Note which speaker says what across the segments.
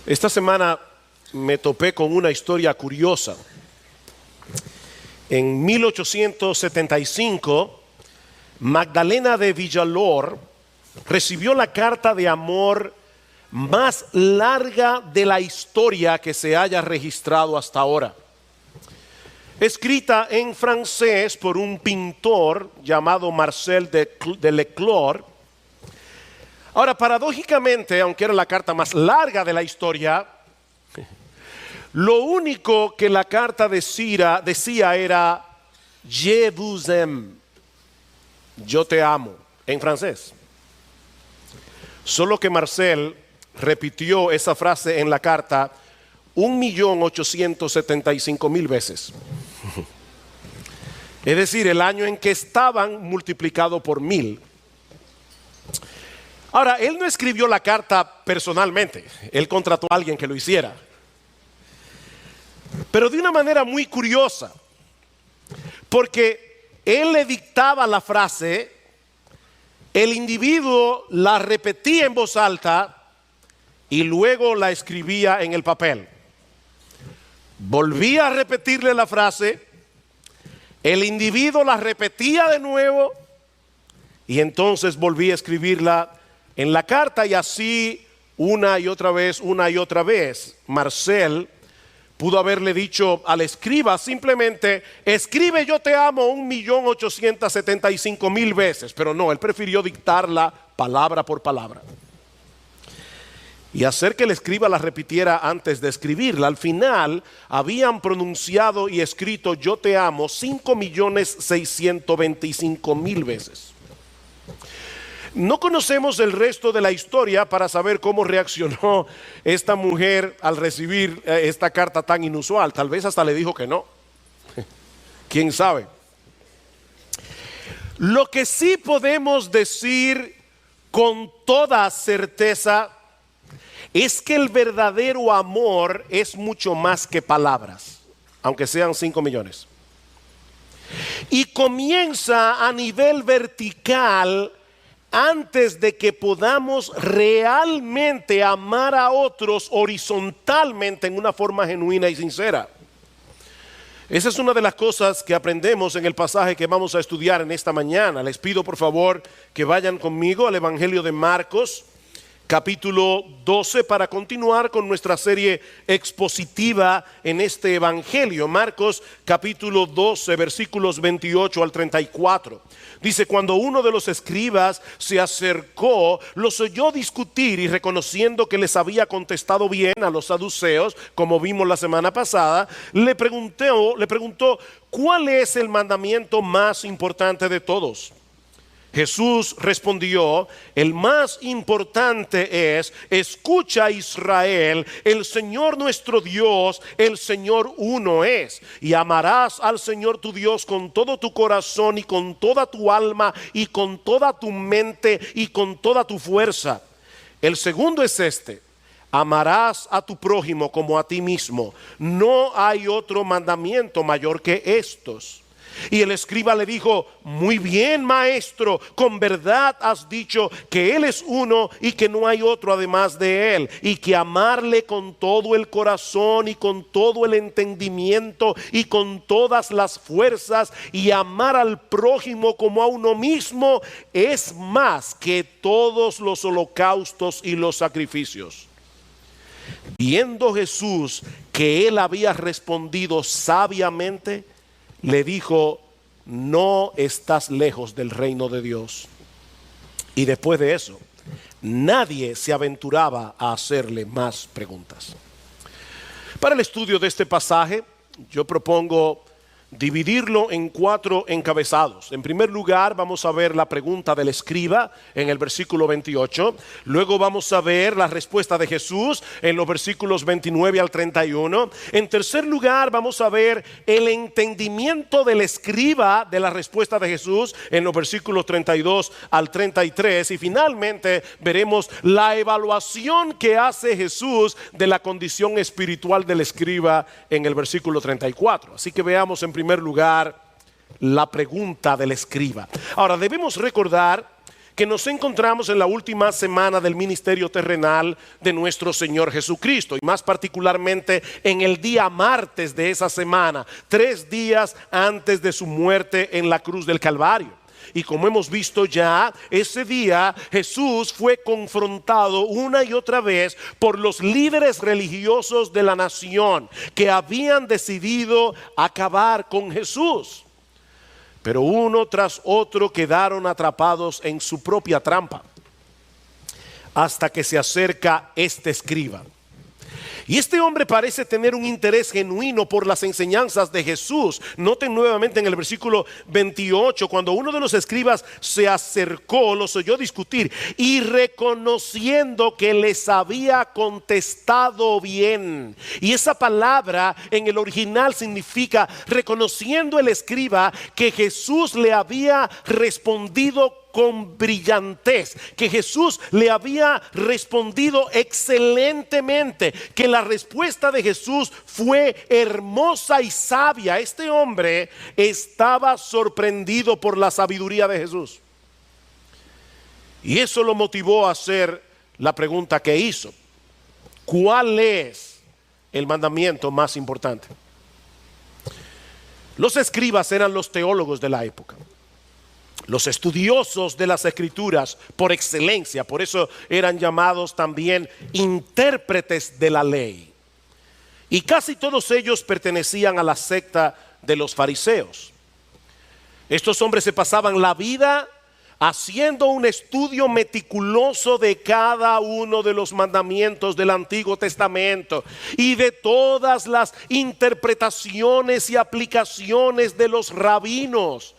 Speaker 1: Esta semana me topé con una historia curiosa. En 1875, Magdalena de Villalor recibió la carta de amor más larga de la historia que se haya registrado hasta ahora. Escrita en francés por un pintor llamado Marcel de Leclerc. Ahora, paradójicamente, aunque era la carta más larga de la historia, lo único que la carta decía era Je vous aime, yo te amo, en francés. Solo que Marcel repitió esa frase en la carta 1.875.000 veces. Es decir, el año en que estaban multiplicado por 1000. Ahora, él no escribió la carta personalmente, él contrató a alguien que lo hiciera. Pero de una manera muy curiosa, porque él le dictaba la frase, el individuo la repetía en voz alta y luego la escribía en el papel. Volvía a repetirle la frase, el individuo la repetía de nuevo y entonces volvía a escribirla en la carta, y así una y otra vez. Marcel pudo haberle dicho al escriba simplemente, escribe yo te amo 1.875.000 veces, pero no, él prefirió dictarla palabra por palabra y hacer que el escriba la repitiera antes de escribirla. Al final habían pronunciado y escrito yo te amo 5.625.000 veces. No conocemos el resto de la historia para saber cómo reaccionó esta mujer al recibir esta carta tan inusual. Tal vez hasta le dijo que no. ¿Quién sabe? Lo que sí podemos decir con toda certeza es que el verdadero amor es mucho más que palabras, aunque sean 5 millones. Y comienza a nivel vertical antes de que podamos realmente amar a otros horizontalmente en una forma genuina y sincera. Esa es una de las cosas que aprendemos en el pasaje que vamos a estudiar en esta mañana. Les pido por favor que vayan conmigo al Evangelio de Marcos, capítulo 12, para continuar con nuestra serie expositiva en este Evangelio. Marcos capítulo 12, versículos 28 al 34. Dice, cuando uno de los escribas se acercó, los oyó discutir y reconociendo que les había contestado bien a los saduceos, como vimos la semana pasada, le preguntó, ¿cuál es el mandamiento más importante de todos? Jesús respondió, el más importante es, escucha Israel, el Señor nuestro Dios, el Señor uno es. Y amarás al Señor tu Dios con todo tu corazón y con toda tu alma y con toda tu mente y con toda tu fuerza. El segundo es este, amarás a tu prójimo como a ti mismo. No hay otro mandamiento mayor que estos. Y el escriba le dijo, muy bien maestro, con verdad has dicho que Él es uno y que no hay otro además de Él, y que amarle con todo el corazón y con todo el entendimiento y con todas las fuerzas y amar al prójimo como a uno mismo es más que todos los holocaustos y los sacrificios. Viendo Jesús que él había respondido sabiamente, le dijo, no estás lejos del reino de Dios. Y después de eso, nadie se aventuraba a hacerle más preguntas. Para el estudio de este pasaje, yo propongo dividirlo en 4 encabezados. En primer lugar, vamos a ver la pregunta del escriba en el versículo 28. Luego vamos a ver la respuesta de Jesús en los versículos 29 al 31. En tercer lugar, vamos a ver el entendimiento del escriba de la respuesta de Jesús en los versículos 32 al 33. Y finalmente veremos la evaluación que hace Jesús de la condición espiritual del escriba en el versículo 34. Así que veamos en primer lugar la pregunta del escriba. Ahora debemos recordar que nos encontramos en la última semana del ministerio terrenal de nuestro Señor Jesucristo, y más particularmente en el día martes de esa semana, 3 días antes de su muerte en la cruz del Calvario. Y como hemos visto ya, ese día Jesús fue confrontado una y otra vez por los líderes religiosos de la nación que habían decidido acabar con Jesús. Pero uno tras otro quedaron atrapados en su propia trampa, hasta que se acerca este escriba. Y este hombre parece tener un interés genuino por las enseñanzas de Jesús. Noten nuevamente en el versículo 28, cuando uno de los escribas se acercó, los oyó discutir, y reconociendo que les había contestado bien. Y esa palabra en el original significa reconociendo el escriba que Jesús le había respondido con brillantez, que Jesús le había respondido excelentemente, que la respuesta de Jesús fue hermosa y sabia. Este hombre estaba sorprendido por la sabiduría de Jesús, y eso lo motivó a hacer la pregunta que hizo: ¿cuál es el mandamiento más importante? Los escribas eran los teólogos de la época, los estudiosos de las escrituras por excelencia. Por eso eran llamados también intérpretes de la ley. Y casi todos ellos pertenecían a la secta de los fariseos. Estos hombres se pasaban la vida haciendo un estudio meticuloso de cada uno de los mandamientos del Antiguo Testamento y de todas las interpretaciones y aplicaciones de los rabinos,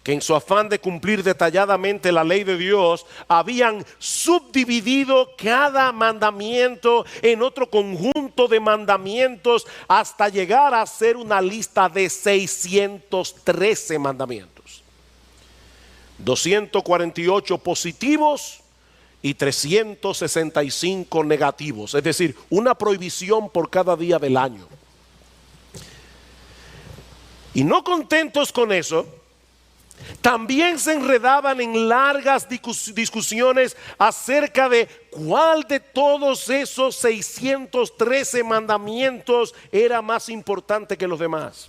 Speaker 1: que en su afán de cumplir detalladamente la ley de Dios habían subdividido cada mandamiento en otro conjunto de mandamientos hasta llegar a ser una lista de 613 mandamientos, 248 positivos y 365 negativos, es decir, una prohibición por cada día del año. Y no contentos con eso, también se enredaban en largas discusiones acerca de cuál de todos esos 613 mandamientos era más importante que los demás,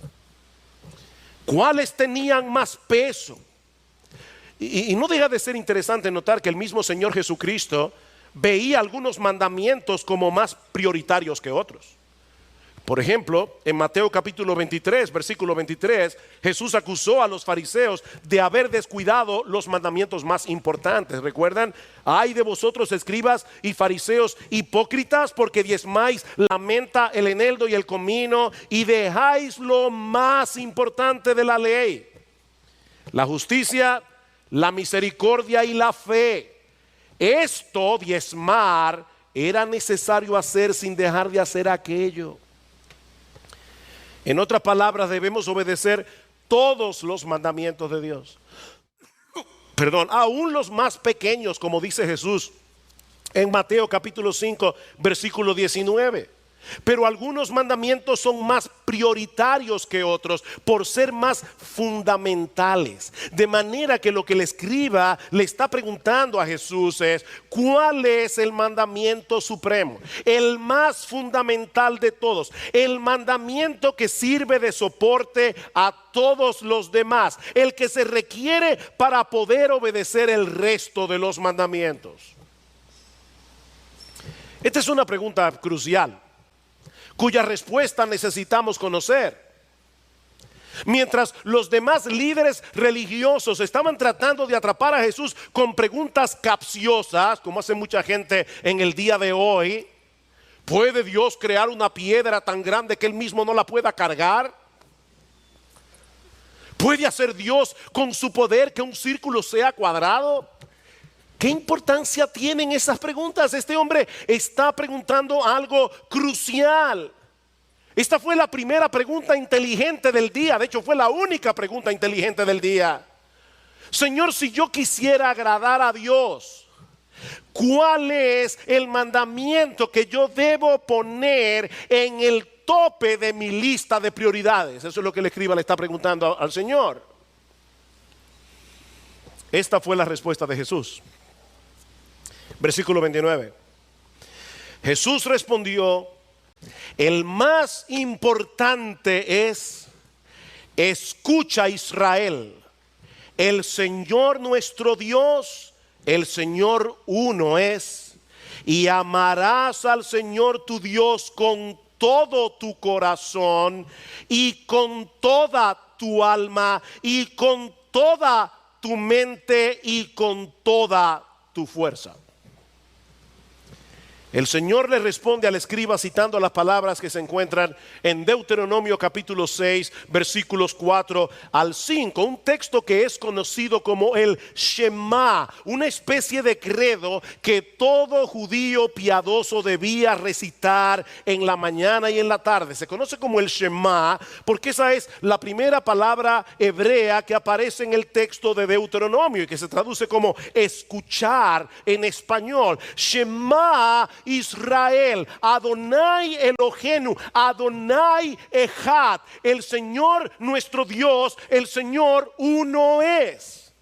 Speaker 1: cuáles tenían más peso. Y no deja de ser interesante notar que el mismo Señor Jesucristo veía algunos mandamientos como más prioritarios que otros. Por ejemplo, en Mateo capítulo 23, versículo 23, Jesús acusó a los fariseos de haber descuidado los mandamientos más importantes. ¿Recuerdan? Ay de vosotros, escribas y fariseos hipócritas, porque diezmáis la menta, el eneldo y el comino, y dejáis lo más importante de la ley: la justicia, la misericordia y la fe. Esto, diezmar, era necesario hacer sin dejar de hacer aquello. En otras palabras, debemos obedecer todos los mandamientos de Dios. Perdón, aún los más pequeños, como dice Jesús en Mateo capítulo 5, versículo 19. Pero algunos mandamientos son más prioritarios que otros por ser más fundamentales. De manera que lo que el escriba le está preguntando a Jesús es: ¿cuál es el mandamiento supremo? El más fundamental de todos. El mandamiento que sirve de soporte a todos los demás. El que se requiere para poder obedecer el resto de los mandamientos. Esta es una pregunta crucial, cuya respuesta necesitamos conocer. Mientras los demás líderes religiosos estaban tratando de atrapar a Jesús con preguntas capciosas, como hace mucha gente en el día de hoy: ¿puede Dios crear una piedra tan grande que Él mismo no la pueda cargar? ¿Puede hacer Dios con su poder que un círculo sea cuadrado? ¿Qué importancia tienen esas preguntas? Este hombre está preguntando algo crucial. Esta fue la primera pregunta inteligente del día. De hecho, fue la única pregunta inteligente del día. Señor, si yo quisiera agradar a Dios, ¿cuál es el mandamiento que yo debo poner en el tope de mi lista de prioridades? Eso es lo que el escriba le está preguntando al Señor. Esta fue la respuesta de Jesús. Versículo 29. Jesús respondió: el más importante es: escucha, Israel, el Señor nuestro Dios, el Señor uno es, y amarás al Señor tu Dios con todo tu corazón y con toda tu alma y con toda tu mente y con toda tu fuerza. El Señor le responde al escriba citando las palabras que se encuentran en Deuteronomio capítulo 6, versículos 4 al 5. Un texto que es conocido como el Shema, una especie de credo que todo judío piadoso debía recitar en la mañana y en la tarde. Se conoce como el Shema porque esa es la primera palabra hebrea que aparece en el texto de Deuteronomio y que se traduce como escuchar en español. Shema Israel, Adonai Elohenu, Adonai Echad, el Señor nuestro Dios, el Señor uno es.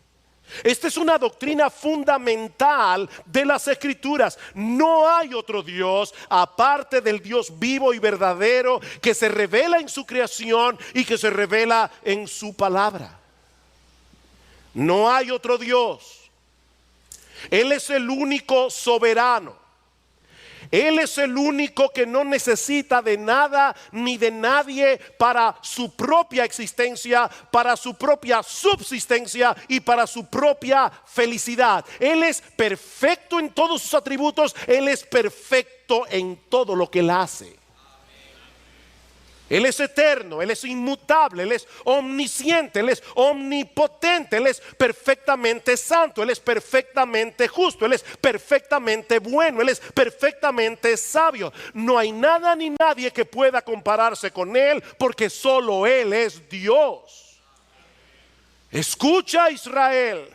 Speaker 1: Esta es una doctrina fundamental de las Escrituras. No hay otro Dios aparte del Dios vivo y verdadero que se revela en su creación y que se revela en su palabra. No hay otro Dios. Él es el único soberano. Él es el único que no necesita de nada ni de nadie para su propia existencia, para su propia subsistencia y para su propia felicidad. Él es perfecto en todos sus atributos. Él es perfecto en todo lo que Él hace. Él es eterno, Él es inmutable, Él es omnisciente, Él es omnipotente, Él es perfectamente santo, Él es perfectamente justo, Él es perfectamente bueno, Él es perfectamente sabio. No hay nada ni nadie que pueda compararse con Él porque solo Él es Dios. Escucha, Israel.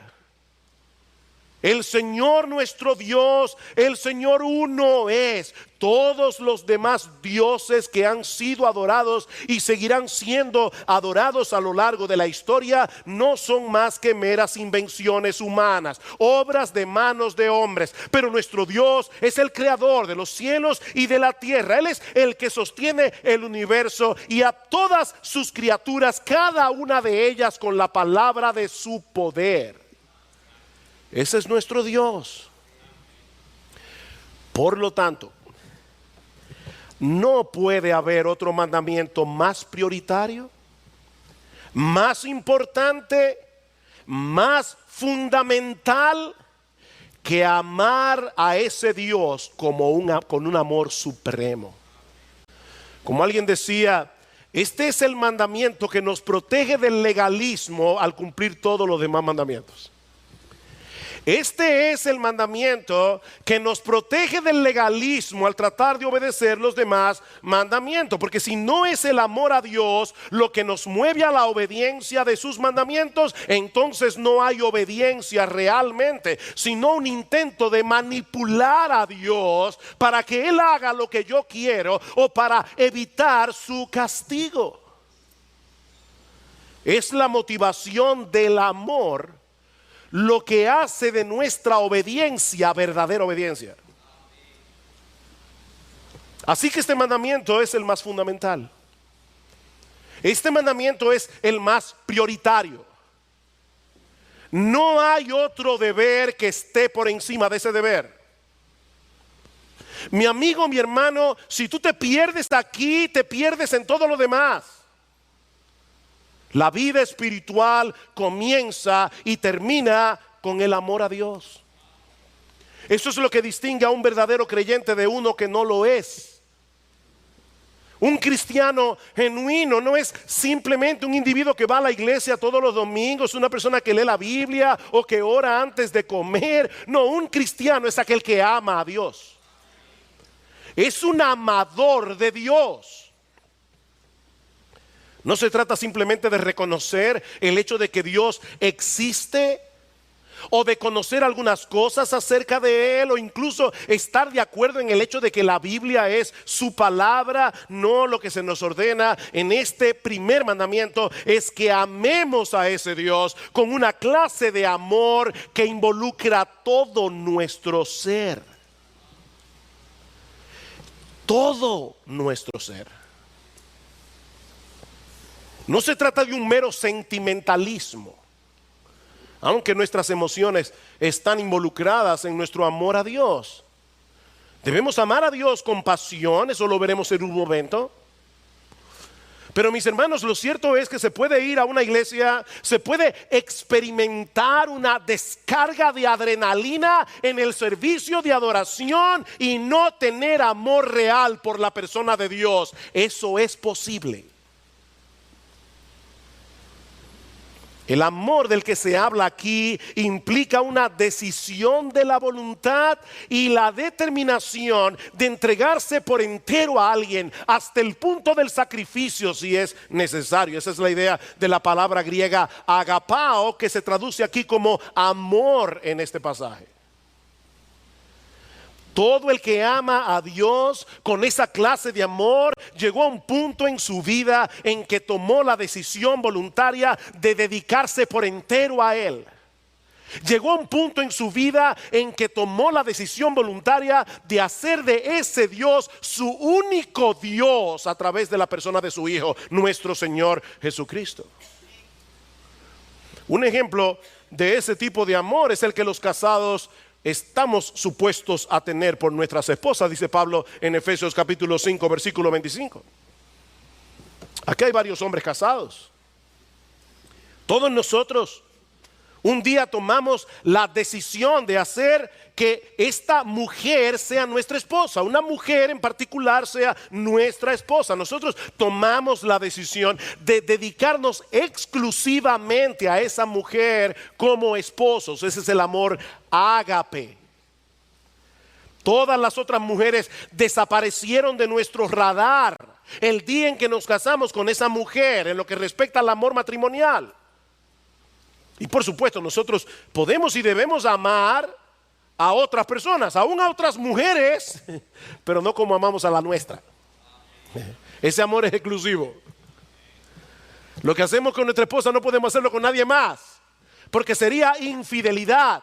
Speaker 1: El Señor nuestro Dios, el Señor uno es. Todos los demás dioses que han sido adorados y seguirán siendo adorados a lo largo de la historia no son más que meras invenciones humanas, obras de manos de hombres. Pero nuestro Dios es el creador de los cielos y de la tierra. Él es el que sostiene el universo y a todas sus criaturas, cada una de ellas con la palabra de su poder. Ese es nuestro Dios. Por lo tanto, no puede haber otro mandamiento más prioritario, más importante, más fundamental que amar a ese Dios con un amor supremo. Como alguien decía, este es el mandamiento que nos protege del legalismo al cumplir todos los demás mandamientos. Este es el mandamiento que nos protege del legalismo al tratar de obedecer los demás mandamientos. Porque si no es el amor a Dios lo que nos mueve a la obediencia de sus mandamientos, entonces no hay obediencia realmente, sino un intento de manipular a Dios para que Él haga lo que yo quiero o para evitar su castigo. Es la motivación del amor lo que hace de nuestra obediencia verdadera obediencia. Así que este mandamiento es el más fundamental. Este mandamiento es el más prioritario. No hay otro deber que esté por encima de ese deber. Mi amigo, mi hermano, si tú te pierdes aquí, te pierdes en todo lo demás. La vida espiritual comienza y termina con el amor a Dios. Eso es lo que distingue a un verdadero creyente de uno que no lo es. Un cristiano genuino no es simplemente un individuo que va a la iglesia todos los domingos, una persona que lee la Biblia o que ora antes de comer. No, un cristiano es aquel que ama a Dios. Es un amador de Dios. No se trata simplemente de reconocer el hecho de que Dios existe, o de conocer algunas cosas acerca de Él, o incluso estar de acuerdo en el hecho de que la Biblia es su palabra. No, lo que se nos ordena en este primer mandamiento es que amemos a ese Dios con una clase de amor que involucra todo nuestro ser. Todo nuestro ser. No se trata de un mero sentimentalismo, aunque nuestras emociones están involucradas en nuestro amor a Dios. Debemos amar a Dios con pasión, eso lo veremos en un momento. Pero mis hermanos, lo cierto es que se puede ir a una iglesia, se puede experimentar una descarga de adrenalina en el servicio de adoración y no tener amor real por la persona de Dios. Eso es posible. El amor del que se habla aquí implica una decisión de la voluntad y la determinación de entregarse por entero a alguien hasta el punto del sacrificio si es necesario. Esa es la idea de la palabra griega agapao, que se traduce aquí como amor en este pasaje. Todo el que ama a Dios con esa clase de amor llegó a un punto en su vida en que tomó la decisión voluntaria de dedicarse por entero a Él. Llegó a un punto en su vida en que tomó la decisión voluntaria de hacer de ese Dios su único Dios a través de la persona de su Hijo, nuestro Señor Jesucristo. Un ejemplo de ese tipo de amor es el que los casados estamos supuestos a tener por nuestras esposas, dice Pablo en Efesios capítulo 5 versículo 25. Aquí hay varios hombres casados. Todos nosotros un día tomamos la decisión de hacer que esta mujer sea nuestra esposa, una mujer en particular sea nuestra esposa. Nosotros tomamos la decisión de dedicarnos exclusivamente a esa mujer como esposos. Ese es el amor ágape. Todas las otras mujeres desaparecieron de nuestro radar el día en que nos casamos con esa mujer en lo que respecta al amor matrimonial. Y por supuesto nosotros podemos y debemos amar a otras personas, aún a otras mujeres, pero no como amamos a la nuestra. Ese amor es exclusivo. Lo que hacemos con nuestra esposa no podemos hacerlo con nadie más, porque sería infidelidad.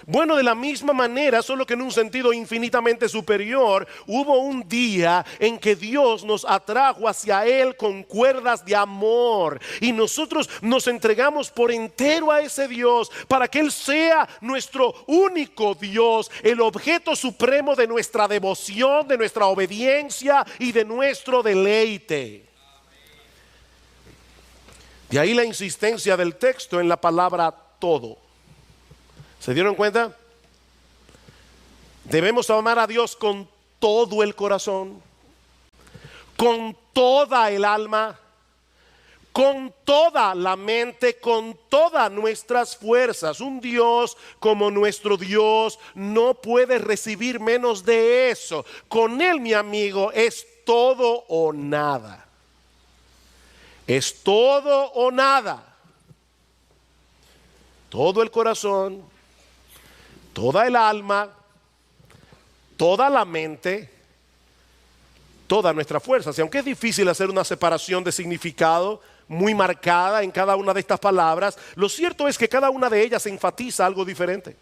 Speaker 1: Bueno, de la misma manera, solo que en un sentido infinitamente superior, hubo un día en que Dios nos atrajo hacia Él con cuerdas de amor y nosotros nos entregamos por entero a ese Dios para que Él sea nuestro único Dios, el objeto supremo de nuestra devoción, de nuestra obediencia y de nuestro deleite. De ahí la insistencia del texto en la palabra todo. ¿Se dieron cuenta? Debemos amar a Dios con todo el corazón, con toda el alma, con toda la mente, con todas nuestras fuerzas. Un Dios como nuestro Dios no puede recibir menos de eso. Con Él, mi amigo, es todo o nada. Es todo o nada. Todo el corazón, toda el alma, toda la mente, todas nuestras fuerzas. Y aunque es difícil hacer una separación de significado muy marcada en cada una de estas palabras, lo cierto es que cada una de ellas enfatiza algo diferente.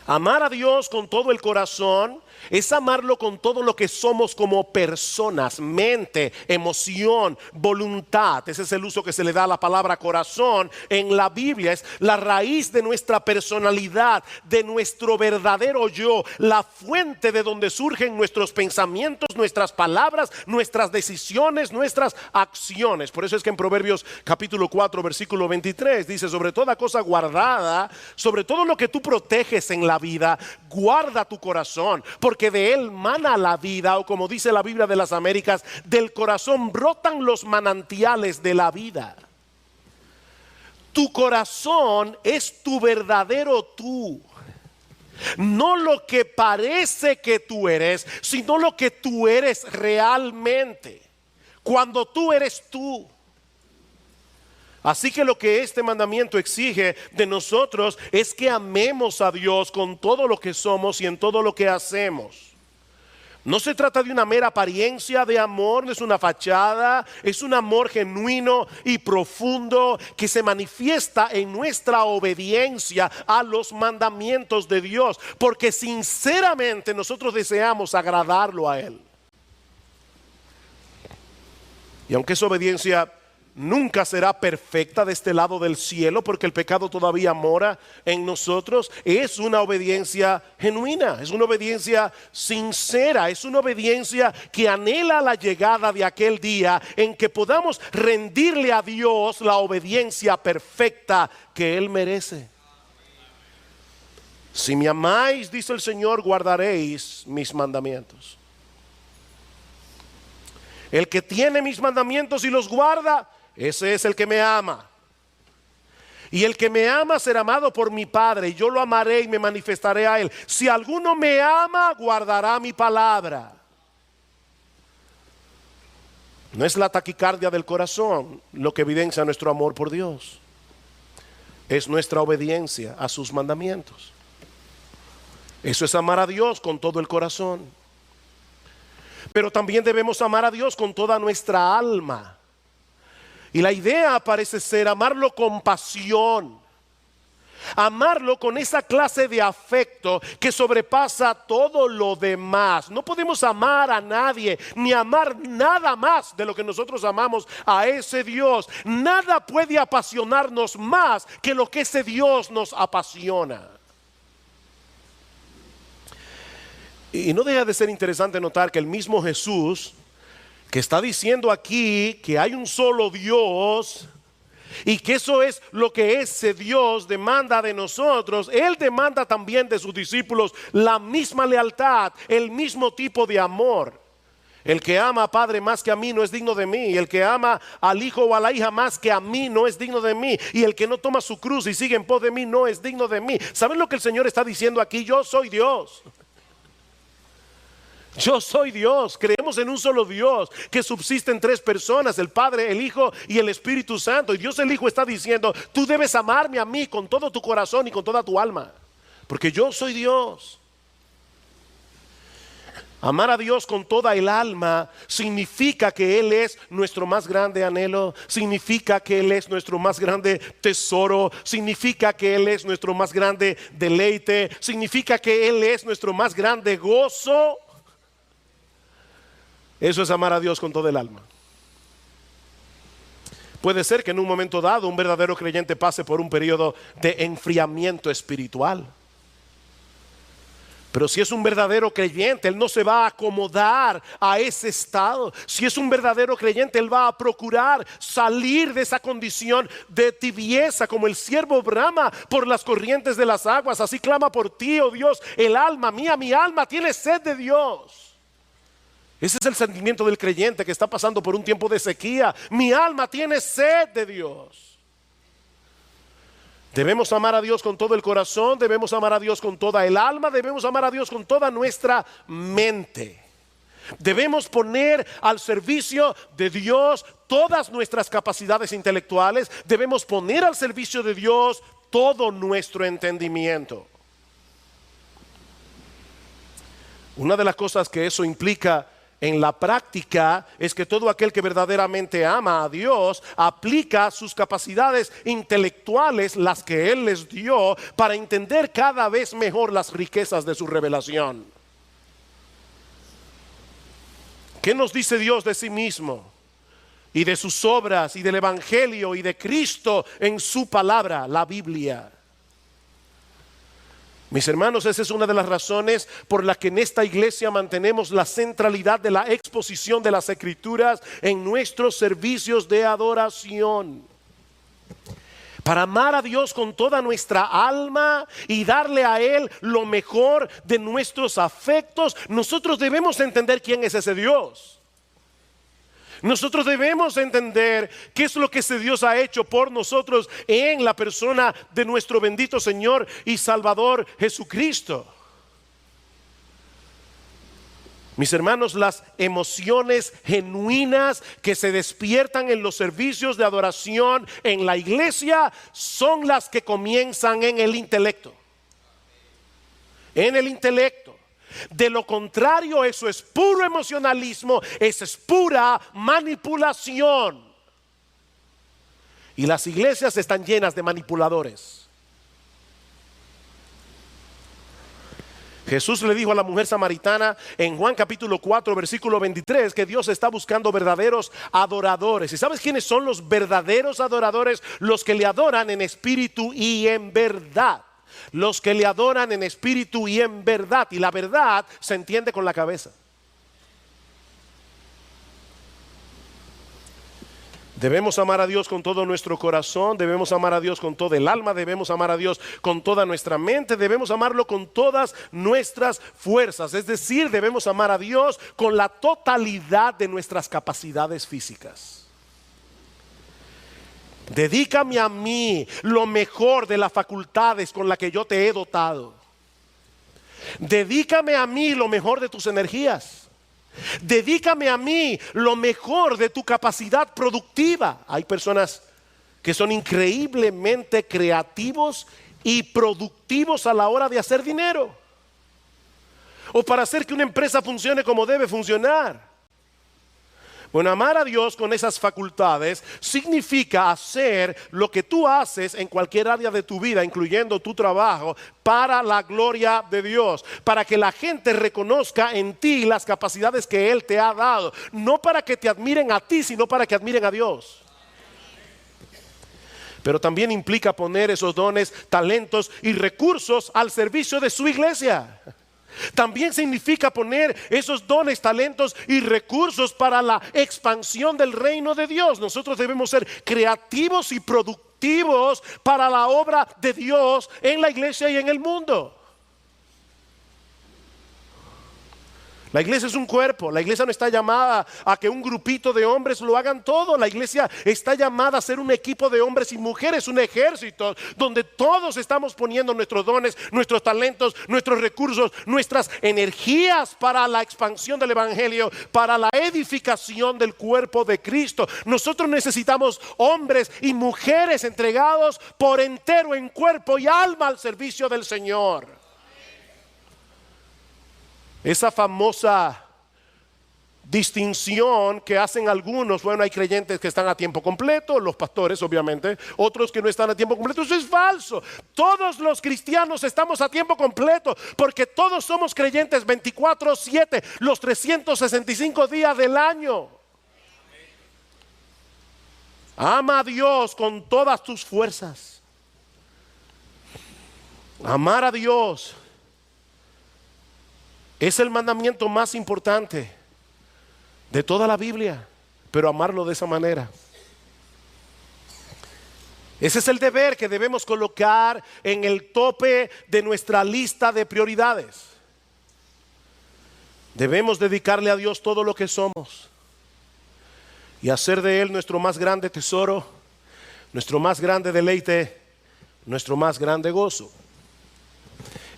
Speaker 1: Amar a Dios con todo el corazón es amarlo con todo lo que somos como personas, mente, emoción, voluntad. Ese es el uso que se le da a la palabra corazón en la Biblia. Es la raíz de nuestra personalidad, de nuestro verdadero yo, la fuente de donde surgen nuestros pensamientos, nuestras palabras, nuestras decisiones, nuestras acciones. Por eso es que en Proverbios capítulo 4 versículo 23 dice: sobre toda cosa guardada, sobre todo lo que tú proteges en la vida, guarda tu corazón, porque de él mana la vida, o como dice la Biblia de las Américas, del corazón brotan los manantiales de la vida. Tu corazón es tu verdadero tú. No lo que parece que tú eres, sino lo que tú eres realmente. Cuando tú eres tú. Así que lo que este mandamiento exige de nosotros es que amemos a Dios con todo lo que somos y en todo lo que hacemos. No se trata de una mera apariencia de amor, no es una fachada, es un amor genuino y profundo que se manifiesta en nuestra obediencia a los mandamientos de Dios, porque sinceramente nosotros deseamos agradarlo a Él. Y aunque esa obediencia nunca será perfecta de este lado del cielo, porque el pecado todavía mora en nosotros, es una obediencia genuina, es una obediencia sincera, es una obediencia que anhela la llegada de aquel día en que podamos rendirle a Dios la obediencia perfecta que Él merece. Si me amáis, dice el Señor, guardaréis mis mandamientos. El que tiene mis mandamientos y los guarda, ese es el que me ama. Y el que me ama será amado por mi Padre, y yo lo amaré y me manifestaré a Él. Si alguno me ama, guardará mi palabra. No es la taquicardia del corazón lo que evidencia nuestro amor por Dios. Es nuestra obediencia a sus mandamientos. Eso es amar a Dios con todo el corazón. Pero también debemos amar a Dios con toda nuestra alma. Y la idea parece ser amarlo con pasión, amarlo con esa clase de afecto que sobrepasa todo lo demás. No podemos amar a nadie, ni amar nada más de lo que nosotros amamos a ese Dios. Nada puede apasionarnos más que lo que ese Dios nos apasiona. Y no deja de ser interesante notar que el mismo Jesús, que está diciendo aquí que hay un solo Dios y que eso es lo que ese Dios demanda de nosotros, Él demanda también de sus discípulos la misma lealtad, el mismo tipo de amor. El que ama a padre más que a mí no es digno de mí, y el que ama al hijo o a la hija más que a mí no es digno de mí, y el que no toma su cruz y sigue en pos de mí no es digno de mí. ¿Saben lo que el Señor está diciendo aquí? Yo soy Dios. Yo soy Dios. Creemos en un solo Dios que subsiste en tres personas: el Padre, el Hijo y el Espíritu Santo. Y Dios el Hijo está diciendo: tú debes amarme a mí con todo tu corazón y con toda tu alma, porque yo soy Dios. Amar a Dios con toda el alma significa que Él es nuestro más grande anhelo, significa que Él es nuestro más grande tesoro, significa que Él es nuestro más grande deleite, significa que Él es nuestro más grande gozo. Eso es amar a Dios con todo el alma. Puede ser que en un momento dado un verdadero creyente pase por un periodo de enfriamiento espiritual. Pero si es un verdadero creyente, él no se va a acomodar a ese estado. Si es un verdadero creyente, él va a procurar salir de esa condición de tibieza, como el siervo brama por las corrientes de las aguas. Así clama por ti, oh Dios, el alma mía, mi alma tiene sed de Dios. Ese es el sentimiento del creyente que está pasando por un tiempo de sequía. Mi alma tiene sed de Dios. Debemos amar a Dios con todo el corazón, debemos amar a Dios con toda el alma, debemos amar a Dios con toda nuestra mente. Debemos poner al servicio de Dios todas nuestras capacidades intelectuales, debemos poner al servicio de Dios todo nuestro entendimiento. Una de las cosas que eso implica en la práctica es que todo aquel que verdaderamente ama a Dios aplica sus capacidades intelectuales, las que Él les dio, para entender cada vez mejor las riquezas de su revelación. ¿Qué nos dice Dios de sí mismo y de sus obras y del Evangelio y de Cristo en su palabra, la Biblia? Mis hermanos, esa es una de las razones por las que en esta iglesia mantenemos la centralidad de la exposición de las Escrituras en nuestros servicios de adoración. Para amar a Dios con toda nuestra alma y darle a Él lo mejor de nuestros afectos, nosotros debemos entender quién es ese Dios. Nosotros debemos entender qué es lo que ese Dios ha hecho por nosotros en la persona de nuestro bendito Señor y Salvador Jesucristo. Mis hermanos, las emociones genuinas que se despiertan en los servicios de adoración en la iglesia son las que comienzan en el intelecto. En el intelecto. De lo contrario, eso es puro emocionalismo, eso es pura manipulación. Y las iglesias están llenas de manipuladores. Jesús le dijo a la mujer samaritana en Juan capítulo 4 versículo 23 que Dios está buscando verdaderos adoradores. ¿Y sabes quiénes son los verdaderos adoradores? Los que le adoran en espíritu y en verdad. Los que le adoran en espíritu y en verdad. Y la verdad se entiende con la cabeza. Debemos amar a Dios con todo nuestro corazón, debemos amar a Dios con todo el alma, debemos amar a Dios con toda nuestra mente, debemos amarlo con todas nuestras fuerzas. Es decir, debemos amar a Dios con la totalidad de nuestras capacidades físicas. Dedícame a mí lo mejor de las facultades con las que yo te he dotado. Dedícame a mí lo mejor de tus energías. Dedícame a mí lo mejor de tu capacidad productiva. Hay personas que son increíblemente creativos y productivos a la hora de hacer dinero, o para hacer que una empresa funcione como debe funcionar. Bueno, amar a Dios con esas facultades significa hacer lo que tú haces en cualquier área de tu vida, incluyendo tu trabajo, para la gloria de Dios, para que la gente reconozca en ti las capacidades que Él te ha dado, no para que te admiren a ti, sino para que admiren a Dios. Pero también implica poner esos dones, talentos y recursos al servicio de su iglesia. También significa poner esos dones, talentos y recursos para la expansión del reino de Dios. Nosotros debemos ser creativos y productivos para la obra de Dios en la iglesia y en el mundo. La iglesia es un cuerpo. La iglesia no está llamada a que un grupito de hombres lo hagan todo. La iglesia está llamada a ser un equipo de hombres y mujeres, un ejército donde todos estamos poniendo nuestros dones, nuestros talentos, nuestros recursos, nuestras energías para la expansión del evangelio, para la edificación del cuerpo de Cristo. Nosotros necesitamos hombres y mujeres entregados por entero en cuerpo y alma al servicio del Señor. Esa famosa distinción que hacen algunos, bueno, hay creyentes que están a tiempo completo, los pastores obviamente, otros que no están a tiempo completo, eso es falso. Todos los cristianos estamos a tiempo completo, porque todos somos creyentes 24/7, los 365 días del año. Ama a Dios con todas tus fuerzas. Amar a Dios es el mandamiento más importante de toda la Biblia, pero amarlo de esa manera. Ese es el deber que debemos colocar en el tope de nuestra lista de prioridades. Debemos dedicarle a Dios todo lo que somos y hacer de Él nuestro más grande tesoro, nuestro más grande deleite, nuestro más grande gozo.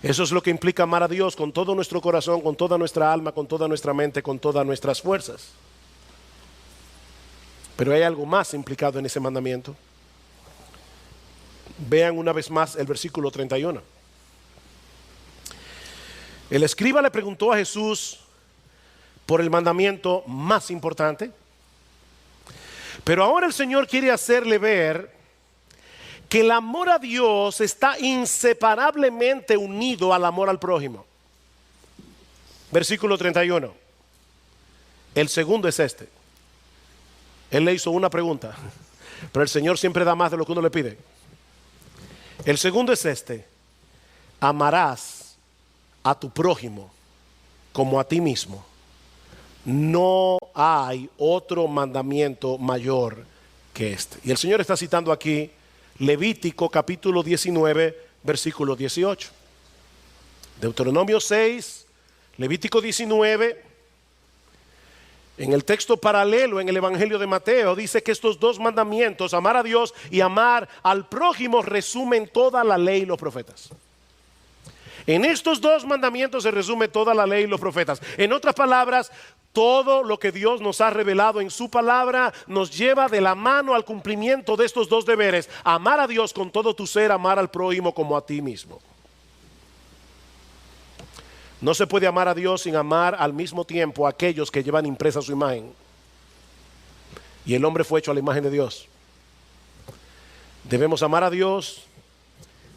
Speaker 1: Eso es lo que implica amar a Dios con todo nuestro corazón, con toda nuestra alma, con toda nuestra mente, con todas nuestras fuerzas. Pero hay algo más implicado en ese mandamiento. Vean una vez más el versículo 31. El escriba le preguntó a Jesús por el mandamiento más importante, pero ahora el Señor quiere hacerle ver que el amor a Dios está inseparablemente unido al amor al prójimo. Versículo 31. El segundo es este. Él le hizo una pregunta, pero el Señor siempre da más de lo que uno le pide. El segundo es este: amarás a tu prójimo como a ti mismo. No hay otro mandamiento mayor que este. Y el Señor está citando aquí Levítico capítulo 19 versículo 18, Deuteronomio 6, Levítico 19. En el texto paralelo en el Evangelio de Mateo dice que estos dos mandamientos, amar a Dios y amar al prójimo, resumen toda la ley y los profetas. En estos dos mandamientos se resume toda la ley y los profetas. En otras palabras, todo lo que Dios nos ha revelado en su palabra nos lleva de la mano al cumplimiento de estos dos deberes: amar a Dios con todo tu ser, amar al prójimo como a ti mismo. No se puede amar a Dios sin amar al mismo tiempo a aquellos que llevan impresa su imagen. Y el hombre fue hecho a la imagen de Dios. Debemos amar a Dios,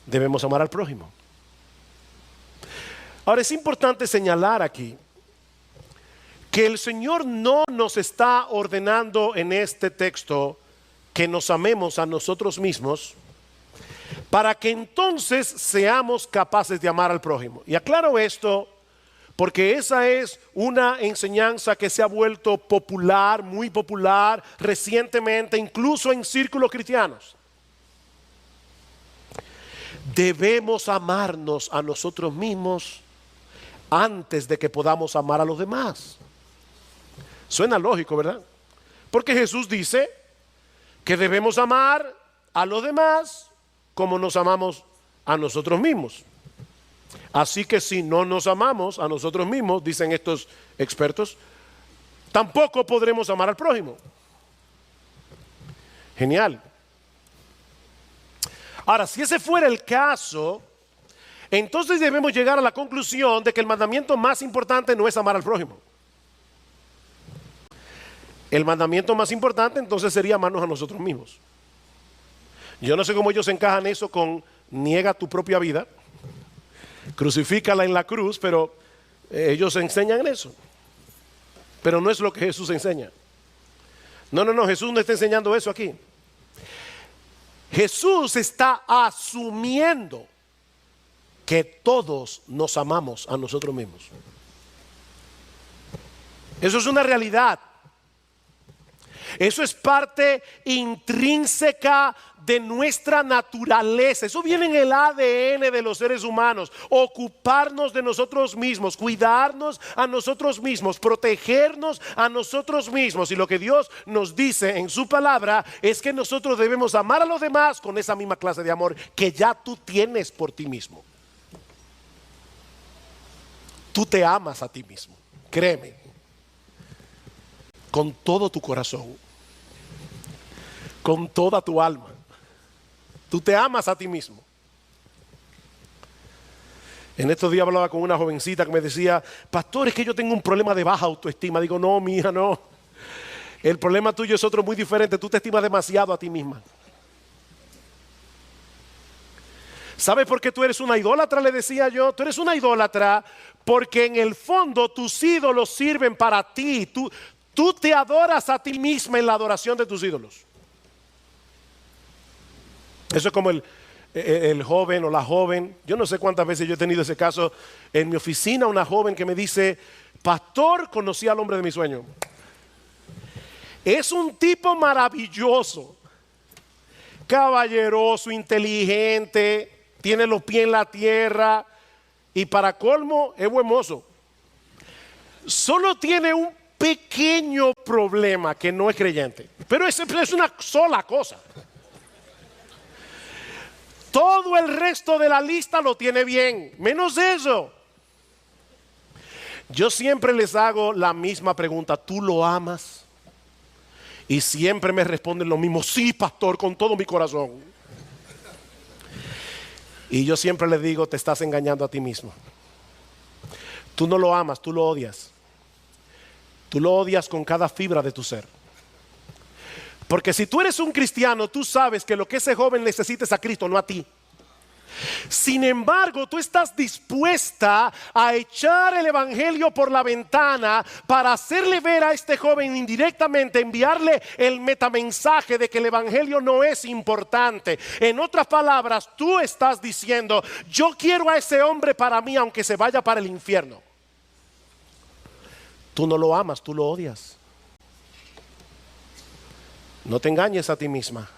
Speaker 1: debemos amar al prójimo. Ahora, es importante señalar aquí que el Señor no nos está ordenando en este texto que nos amemos a nosotros mismos para que entonces seamos capaces de amar al prójimo. Y aclaro esto porque esa es una enseñanza que se ha vuelto popular, muy popular recientemente, incluso en círculos cristianos. Debemos amarnos a nosotros mismos antes de que podamos amar a los demás. Suena lógico, ¿verdad? Porque Jesús dice que debemos amar a los demás como nos amamos a nosotros mismos. Así que si no nos amamos a nosotros mismos, dicen estos expertos, tampoco podremos amar al prójimo. Genial. Ahora, si ese fuera el caso, entonces debemos llegar a la conclusión de que el mandamiento más importante no es amar al prójimo. El mandamiento más importante entonces sería amarnos a nosotros mismos. Yo no sé cómo ellos encajan eso con niega tu propia vida, crucifícala en la cruz, pero ellos enseñan eso. Pero no es lo que Jesús enseña. No, Jesús no está enseñando eso aquí. Jesús está asumiendo que todos nos amamos a nosotros mismos. Eso es una realidad. Eso es parte intrínseca de nuestra naturaleza. Eso viene en el ADN de los seres humanos. Ocuparnos de nosotros mismos, cuidarnos a nosotros mismos, protegernos a nosotros mismos. Y lo que Dios nos dice en su palabra es que nosotros debemos amar a los demás con esa misma clase de amor que ya tú tienes por ti mismo. Tú te amas a ti mismo, créeme, con todo tu corazón, con toda tu alma. Tú te amas a ti mismo. En estos días hablaba con una jovencita que me decía: pastor, es que yo tengo un problema de baja autoestima. Digo, no, mija, no. El problema tuyo es otro muy diferente. Tú te estimas demasiado a ti misma. ¿Sabes por qué tú eres una idólatra? Le decía yo. Tú eres una idólatra porque en el fondo tus ídolos sirven para ti. Tú te adoras a ti misma en la adoración de tus ídolos. Eso es como el joven o la joven. Yo no sé cuántas veces yo he tenido ese caso en mi oficina. Una joven que me dice: pastor, conocí al hombre de mi sueño. Es un tipo maravilloso, caballeroso, inteligente, tiene los pies en la tierra y para colmo es buen mozo. Solo tiene un pequeño problema, que no es creyente, pero es una sola cosa. Todo el resto de la lista lo tiene bien, menos eso. Yo siempre les hago la misma pregunta: ¿tú lo amas? Y siempre me responden lo mismo: sí, pastor, con todo mi corazón. Y yo siempre les digo: te estás engañando a ti mismo. Tú no lo amas, tú lo odias. Tú lo odias con cada fibra de tu ser. Porque si tú eres un cristiano, tú sabes que lo que ese joven necesita es a Cristo, no a ti. Sin embargo, tú estás dispuesta a echar el evangelio por la ventana para hacerle ver a este joven indirectamente, enviarle el metamensaje de que el evangelio no es importante. En otras palabras, tú estás diciendo: yo quiero a ese hombre para mí aunque se vaya para el infierno. Tú no lo amas, tú lo odias. No te engañes a ti misma.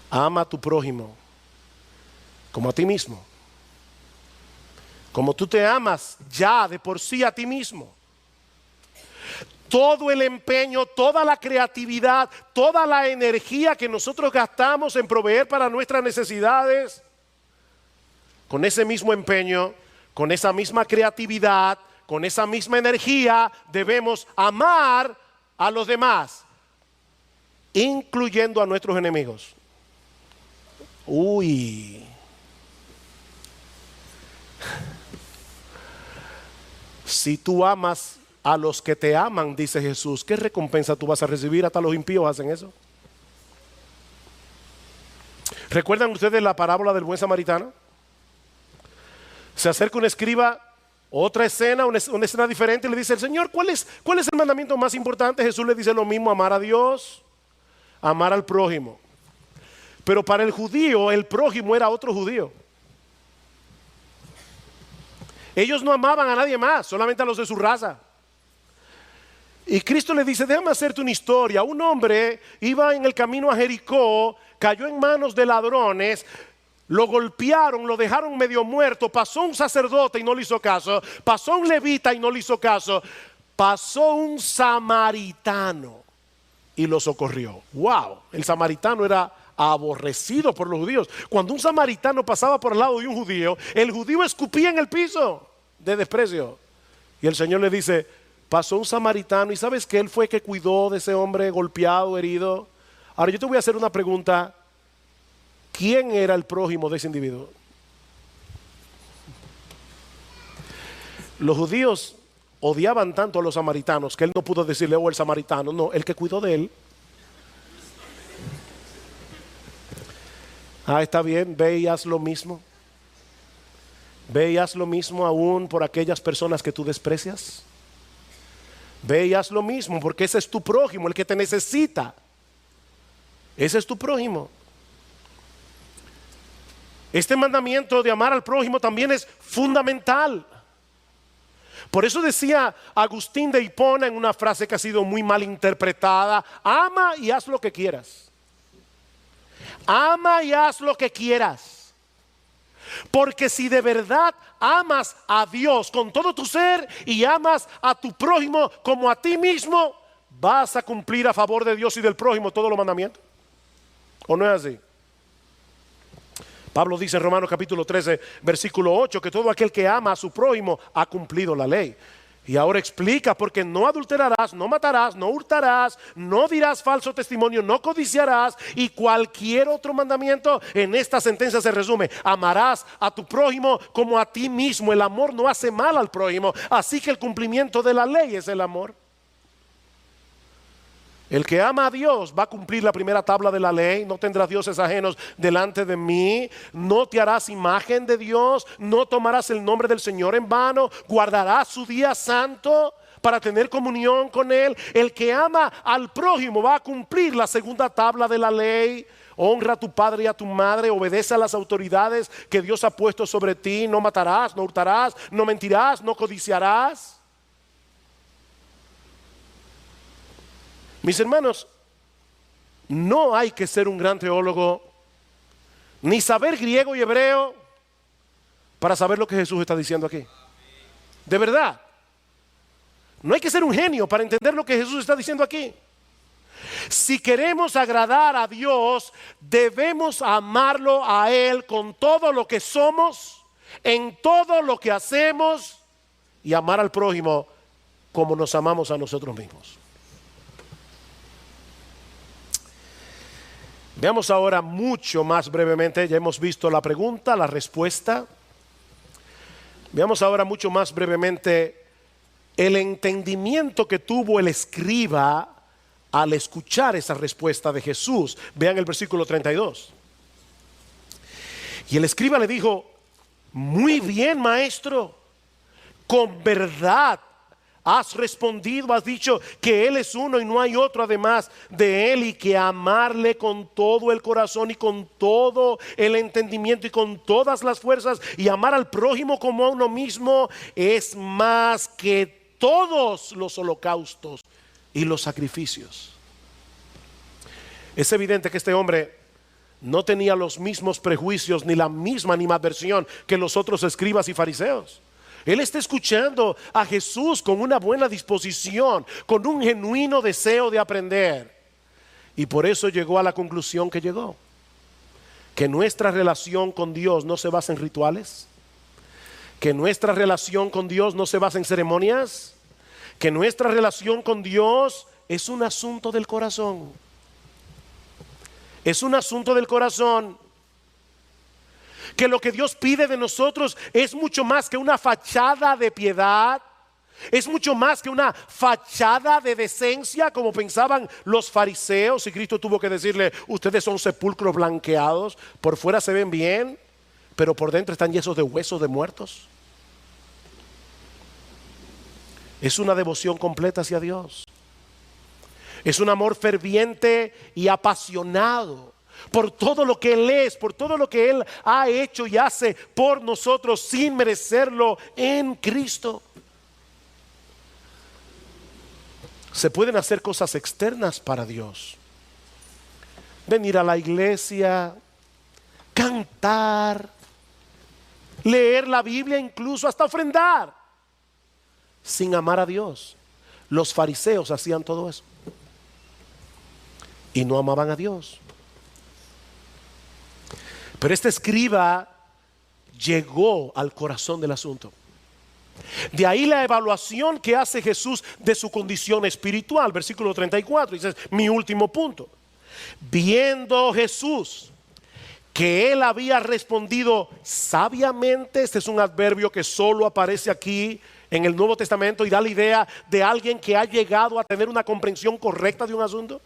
Speaker 1: Ama a tu prójimo como a ti mismo. Como tú te amas ya de por sí a ti mismo. Todo el empeño, toda la creatividad, toda la energía que nosotros gastamos en proveer para nuestras necesidades, con ese mismo empeño, con esa misma creatividad, con esa misma energía, debemos amar a los demás, incluyendo a nuestros enemigos. Uy. Si tú amas a los que te aman, dice Jesús, ¿qué recompensa tú vas a recibir? Hasta los impíos hacen eso. ¿Recuerdan ustedes la parábola del buen samaritano? Se acerca un escriba, otra escena, una escena diferente, y le dice: el Señor, ¿cuál es el mandamiento más importante? Jesús le dice lo mismo: amar a Dios, amar al prójimo. Pero para el judío, el prójimo era otro judío. Ellos no amaban a nadie más, solamente a los de su raza. Y Cristo le dice: déjame hacerte una historia. Un hombre iba en el camino a Jericó, cayó en manos de ladrones, lo golpearon, lo dejaron medio muerto. Pasó un sacerdote y no le hizo caso. Pasó un levita y no le hizo caso. Pasó un samaritano y lo socorrió. Wow, el samaritano era aborrecido por los judíos. Cuando un samaritano pasaba por el lado de un judío, el judío escupía en el piso de desprecio. Y el Señor le dice: pasó un samaritano y ¿sabes que él fue que cuidó de ese hombre golpeado, herido? Ahora yo te voy a hacer una pregunta: ¿quién era el prójimo de ese individuo? Los judíos odiaban tanto a los samaritanos que él no pudo decirle: oh, el samaritano. No, el que cuidó de él. Ah, está bien, ve y haz lo mismo. Ve y haz lo mismo aún por aquellas personas que tú desprecias. Ve y haz lo mismo, porque ese es tu prójimo, el que te necesita. Ese es tu prójimo. Este mandamiento de amar al prójimo también es fundamental. Por eso decía Agustín de Hipona en una frase que ha sido muy mal interpretada: ama y haz lo que quieras. Ama y haz lo que quieras. Porque si de verdad amas a Dios con todo tu ser y amas a tu prójimo como a ti mismo, vas a cumplir a favor de Dios y del prójimo todos los mandamientos. ¿O no es así? Pablo dice en Romanos capítulo 13, versículo 8, que todo aquel que ama a su prójimo ha cumplido la ley. Y ahora explica: porque no adulterarás, no matarás, no hurtarás, no dirás falso testimonio, no codiciarás, y cualquier otro mandamiento. En esta sentencia se resume: amarás a tu prójimo como a ti mismo. El amor no hace mal al prójimo, así que el cumplimiento de la ley es el amor. El que ama a Dios va a cumplir la primera tabla de la ley: no tendrás dioses ajenos delante de mí, no te harás imagen de Dios, no tomarás el nombre del Señor en vano, guardarás su día santo para tener comunión con Él. El que ama al prójimo va a cumplir la segunda tabla de la ley: honra a tu padre y a tu madre, obedece a las autoridades que Dios ha puesto sobre ti, no matarás, no hurtarás, no mentirás, no codiciarás. Mis hermanos, no hay que ser un gran teólogo ni saber griego y hebreo para saber lo que Jesús está diciendo aquí. De verdad, no hay que ser un genio para entender lo que Jesús está diciendo aquí. Si queremos agradar a Dios, debemos amarlo a Él con todo lo que somos, en todo lo que hacemos, y amar al prójimo como nos amamos a nosotros mismos. Veamos ahora mucho más brevemente, ya hemos visto la pregunta, la respuesta. Veamos ahora mucho más brevemente el entendimiento que tuvo el escriba al escuchar esa respuesta de Jesús. Vean el versículo 32. Y el escriba le dijo: muy bien, maestro, con verdad has respondido, has dicho que Él es uno y no hay otro además de Él, y que amarle con todo el corazón y con todo el entendimiento y con todas las fuerzas, y amar al prójimo como a uno mismo, es más que todos los holocaustos y los sacrificios. Es evidente que este hombre no tenía los mismos prejuicios ni la misma animadversión que los otros escribas y fariseos. Él está escuchando a Jesús con una buena disposición, con un genuino deseo de aprender. Y por eso llegó a la conclusión que llegó. que nuestra relación con Dios no se basa en rituales, que nuestra relación con Dios no se basa en ceremonias, que nuestra relación con Dios es un asunto del corazón. Es un asunto del corazón. Que lo que Dios pide de nosotros es mucho más que una fachada de piedad. Es mucho más que una fachada de decencia, como pensaban los fariseos. Y Cristo tuvo que decirle: ustedes son sepulcros blanqueados, por fuera se ven bien, pero por dentro están llenos de huesos de muertos. Es una devoción completa hacia Dios. Es un amor ferviente y apasionado por todo lo que Él es, por todo lo que Él ha hecho y hace por nosotros sin merecerlo en Cristo. Se pueden hacer cosas externas para Dios. Venir a la iglesia, cantar, leer la Biblia, incluso hasta ofrendar, sin amar a Dios. Los fariseos hacían todo eso y no amaban a Dios. Pero este escriba llegó al corazón del asunto. De ahí la evaluación que hace Jesús de su condición espiritual. Versículo 34, dice, mi último punto. Viendo Jesús que él había respondido sabiamente. Este es un adverbio que solo aparece aquí en el Nuevo Testamento y da la idea de alguien que ha llegado a tener una comprensión correcta de un asunto.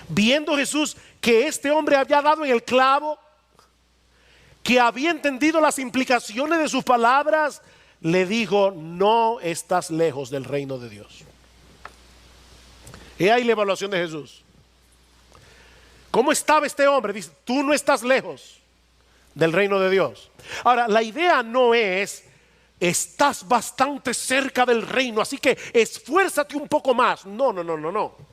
Speaker 1: Viendo Jesús que este hombre había dado en el clavo, que había entendido las implicaciones de sus palabras, le dijo: no estás lejos del reino de Dios. He ahí la evaluación de Jesús. ¿Cómo estaba este hombre? Dice: tú no estás lejos del reino de Dios. Ahora, la idea no es: estás bastante cerca del reino, así que esfuérzate un poco más. No.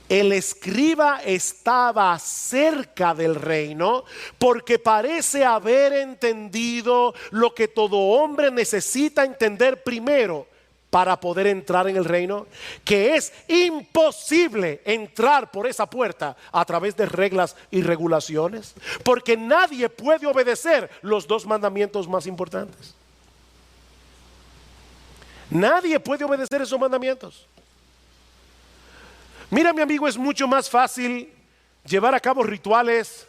Speaker 1: El escriba estaba cerca del reino porque parece haber entendido lo que todo hombre necesita entender primero para poder entrar en el reino, que es imposible entrar por esa puerta a través de reglas y regulaciones, porque nadie puede obedecer los dos mandamientos más importantes. Nadie puede obedecer esos mandamientos. Mira, mi amigo, es mucho más fácil llevar a cabo rituales.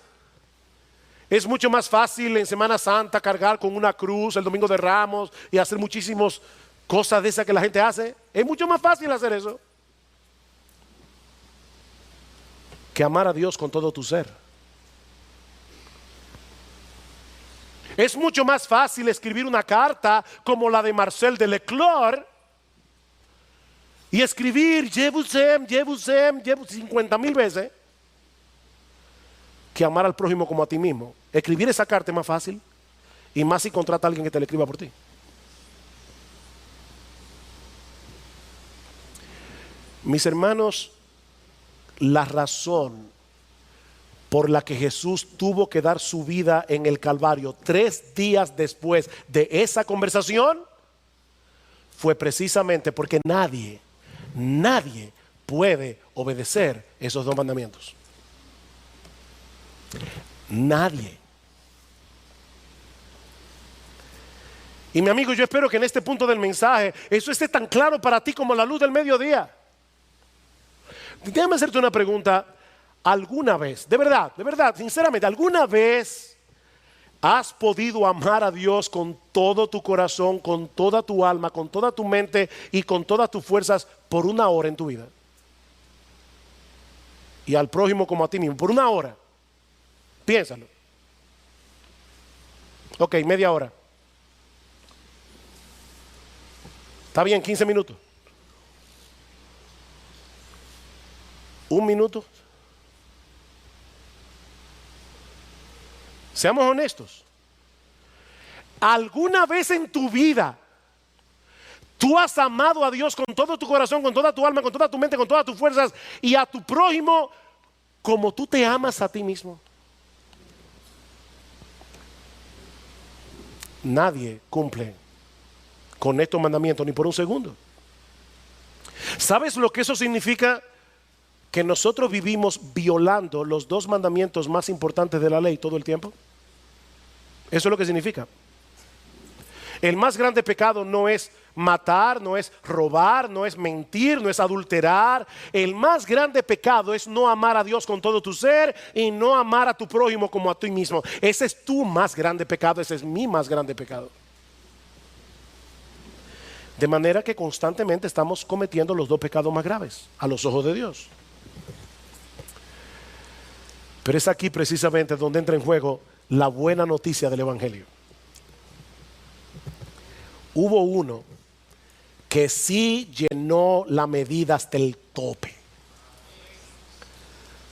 Speaker 1: Es mucho más fácil en Semana Santa cargar con una cruz el Domingo de Ramos y hacer muchísimas cosas de esas que la gente hace. Es mucho más fácil hacer eso que amar a Dios con todo tu ser. Es mucho más fácil escribir una carta como la de Marcel de Leclerc y escribir Jebusem 50,000 veces que amar al prójimo como a ti mismo. Escribir esa carta es más fácil, y más si contrata a alguien que te la escriba por ti. Mis hermanos, la razón por la que Jesús tuvo que dar su vida en el Calvario 3 días después de esa conversación fue precisamente porque nadie puede obedecer esos 2 mandamientos. Nadie. Y mi amigo, yo espero que en este punto del mensaje eso esté tan claro para ti como la luz del mediodía. Déjame hacerte una pregunta. ¿Alguna vez, de verdad, sinceramente, alguna vez has podido amar a Dios con todo tu corazón, con toda tu alma, con toda tu mente y con todas tus fuerzas por 1 hora en tu vida? Y al prójimo como a ti mismo, por 1 hora. Piénsalo. Ok, media hora. Está bien, 15 minutos. 1 minuto. Seamos honestos. ¿Alguna vez en tu vida tú has amado a Dios con todo tu corazón, con toda tu alma, con toda tu mente, con todas tus fuerzas, y a tu prójimo como tú te amas a ti mismo? Nadie cumple con estos mandamientos ni por un segundo. ¿Sabes lo que eso significa? que nosotros vivimos violando los dos mandamientos más importantes de la ley todo el tiempo? Eso es lo que significa. El más grande pecado no es matar, no es robar, no es mentir, no es adulterar. El más grande pecado es no amar a Dios con todo tu ser y no amar a tu prójimo como a ti mismo. Ese es tu más grande pecado, ese es mi más grande pecado. De manera que constantemente estamos cometiendo los dos pecados más graves a los ojos de Dios. Pero es aquí precisamente donde entra en juego la buena noticia del Evangelio. Hubo uno que sí llenó la medida hasta el tope.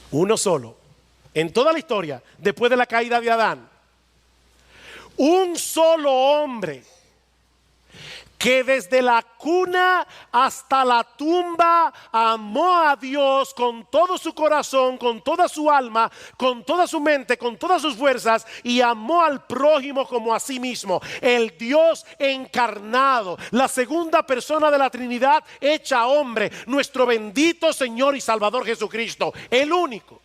Speaker 1: Uno solo. En toda la historia, después de la caída de Adán. Un solo hombre que desde la cuna hasta la tumba amó a Dios con todo su corazón, con toda su alma, con toda su mente, con todas sus fuerzas, y amó al prójimo como a sí mismo. El Dios encarnado, la segunda persona de la Trinidad hecha hombre, nuestro bendito Señor y Salvador Jesucristo, el único.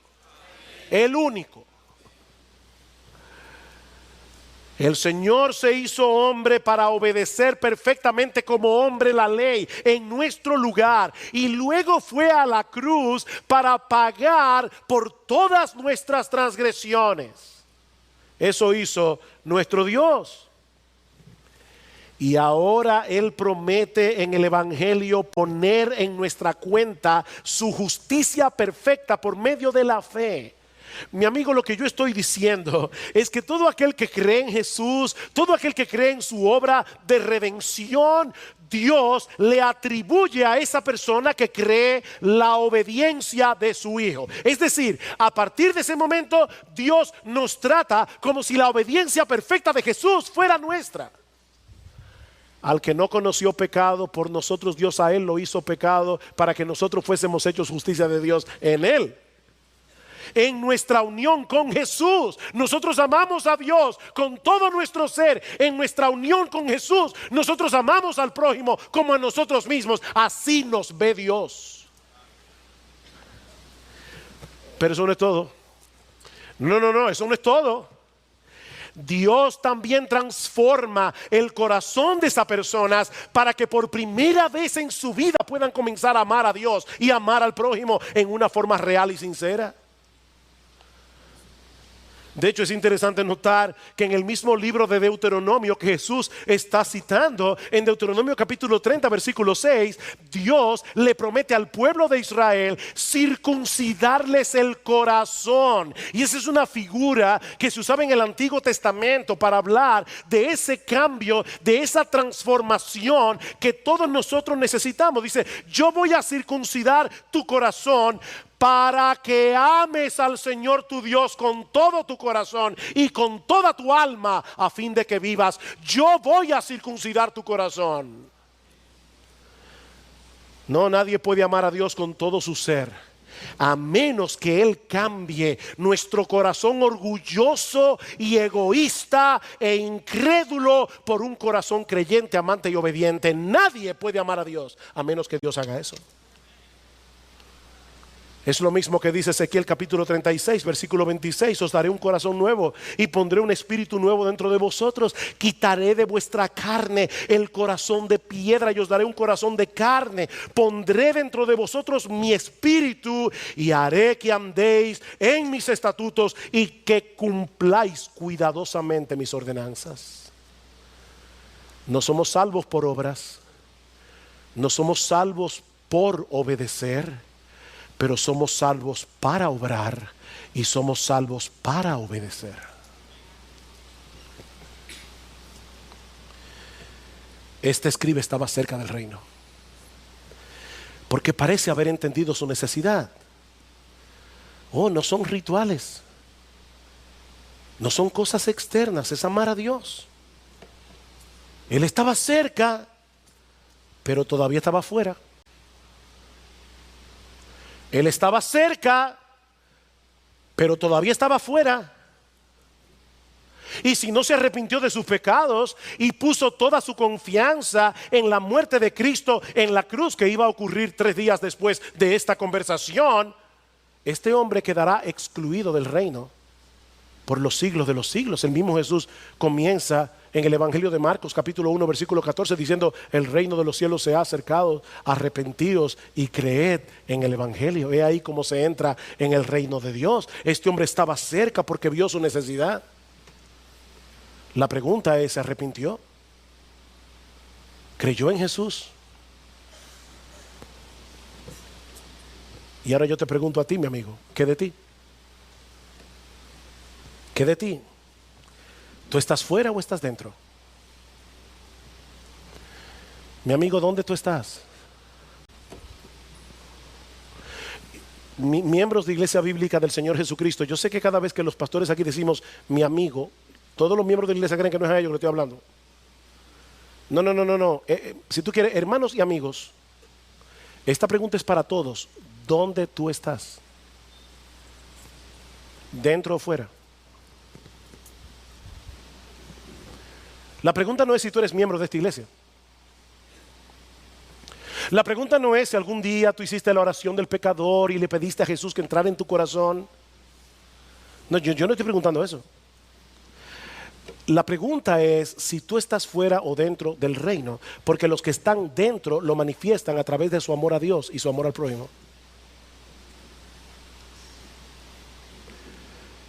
Speaker 1: El único. El Señor se hizo hombre para obedecer perfectamente como hombre la ley en nuestro lugar, y luego fue a la cruz para pagar por todas nuestras transgresiones. Eso hizo nuestro Dios. Y ahora Él promete en el Evangelio poner en nuestra cuenta su justicia perfecta por medio de la fe. Mi amigo, lo que yo estoy diciendo es que todo aquel que cree en Jesús, todo aquel que cree en su obra de redención, Dios le atribuye a esa persona que cree la obediencia de su Hijo. Es decir, a partir de ese momento, Dios nos trata como si la obediencia perfecta de Jesús fuera nuestra. Al que no conoció pecado, por nosotros Dios a él lo hizo pecado para que nosotros fuésemos hechos justicia de Dios en él. En nuestra unión con Jesús, nosotros amamos a Dios con todo nuestro ser. En nuestra unión con Jesús, nosotros amamos al prójimo como a nosotros mismos. Así nos ve Dios. Pero eso no es todo. No, eso no es todo. Dios también transforma el corazón de esas personas para que por primera vez en su vida puedan comenzar a amar a Dios y amar al prójimo en una forma real y sincera. De hecho, es interesante notar que en el mismo libro de Deuteronomio que Jesús está citando, en Deuteronomio capítulo 30, versículo 6, Dios le promete al pueblo de Israel circuncidarles el corazón. Y esa es una figura que se usaba en el Antiguo Testamento para hablar de ese cambio, de esa transformación que todos nosotros necesitamos. Dice, yo voy a circuncidar tu corazón para que ames al Señor tu Dios con todo tu corazón y con toda tu alma, a fin de que vivas. Yo voy a circuncidar tu corazón. No, nadie puede amar a Dios con todo su ser, a menos que Él cambie nuestro corazón orgulloso y egoísta e incrédulo por un corazón creyente, amante y obediente. Nadie puede amar a Dios a menos que Dios haga eso. Es lo mismo que dice Ezequiel capítulo 36, versículo 26. Os daré un corazón nuevo y pondré un espíritu nuevo dentro de vosotros. Quitaré de vuestra carne el corazón de piedra y os daré un corazón de carne. Pondré dentro de vosotros mi espíritu y haré que andéis en mis estatutos y que cumpláis cuidadosamente mis ordenanzas. No somos salvos por obras, no somos salvos por obedecer, pero somos salvos para obrar y somos salvos para obedecer. Este escriba estaba cerca del reino, porque parece haber entendido su necesidad. Oh, no son rituales, no son cosas externas, es amar a Dios. Él estaba cerca, pero todavía estaba afuera. Él estaba cerca, pero todavía estaba afuera. Y si no se arrepintió de sus pecados y puso toda su confianza en la muerte de Cristo en la cruz, que iba a ocurrir 3 días después de esta conversación, este hombre quedará excluido del reino por los siglos de los siglos. El mismo Jesús comienza en el Evangelio de Marcos capítulo 1 versículo 14 diciendo: el reino de los cielos se ha acercado, arrepentíos y creed en el Evangelio. He ahí cómo se entra en el reino de Dios. Este hombre estaba cerca porque vio su necesidad. La pregunta es: ¿se arrepintió? ¿Creyó en Jesús? Y ahora yo te pregunto a ti, mi amigo, ¿qué de ti? ¿Qué de ti? ¿Tú estás fuera o estás dentro? Mi amigo, ¿dónde tú estás? Miembros de Iglesia Bíblica del Señor Jesucristo, yo sé que cada vez que los pastores aquí decimos mi amigo, todos los miembros de la iglesia creen que no es a ellos que le estoy hablando. No. Si tú quieres, hermanos y amigos, esta pregunta es para todos. ¿Dónde tú estás? ¿Dentro o fuera? La pregunta no es si tú eres miembro de esta iglesia. La pregunta no es si algún día tú hiciste la oración del pecador y le pediste a Jesús que entrara en tu corazón. No, yo no estoy preguntando eso. La pregunta es si tú estás fuera o dentro del reino, porque los que están dentro lo manifiestan a través de su amor a Dios y su amor al prójimo.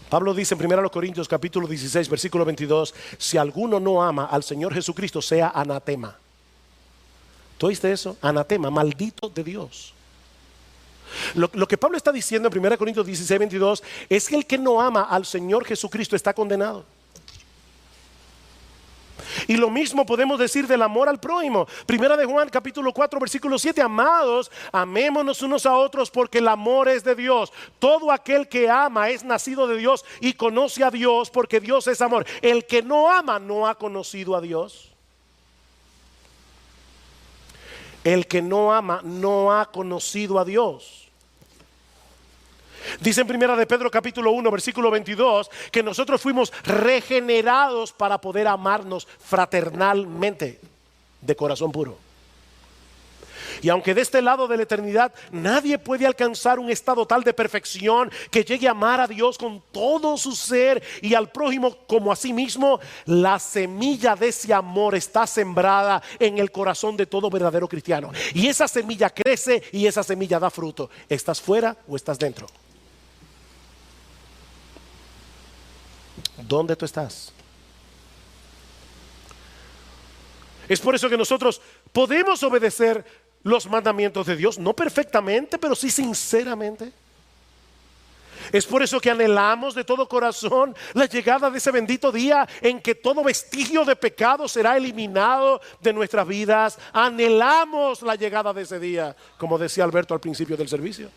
Speaker 1: Pablo dice en 1 Corintios capítulo 16 versículo 22: si alguno no ama al Señor Jesucristo, sea anatema. ¿Tú oíste eso? Anatema, maldito de Dios. Lo que Pablo está diciendo en 1 Corintios 16, 22 es que el que no ama al Señor Jesucristo está condenado. Y lo mismo podemos decir del amor al prójimo. Primera de Juan capítulo 4 versículo 7: amados, amémonos unos a otros porque el amor es de Dios. Todo aquel que ama es nacido de Dios y conoce a Dios, porque Dios es amor. El que no ama no ha conocido a Dios. El que no ama no ha conocido a Dios. Dice en primera de Pedro capítulo 1 versículo 22 que nosotros fuimos regenerados para poder amarnos fraternalmente de corazón puro. Y aunque de este lado de la eternidad nadie puede alcanzar un estado tal de perfección que llegue a amar a Dios con todo su ser y al prójimo como a sí mismo, la semilla de ese amor está sembrada en el corazón de todo verdadero cristiano. Y esa semilla crece y esa semilla da fruto. ¿Estás fuera o estás dentro? ¿Dónde tú estás? Es por eso que nosotros podemos obedecer los mandamientos de Dios, no perfectamente, pero sí sinceramente. Es por eso que anhelamos de todo corazón la llegada de ese bendito día en que todo vestigio de pecado será eliminado de nuestras vidas. Anhelamos la llegada de ese día, como decía Alberto al principio del servicio.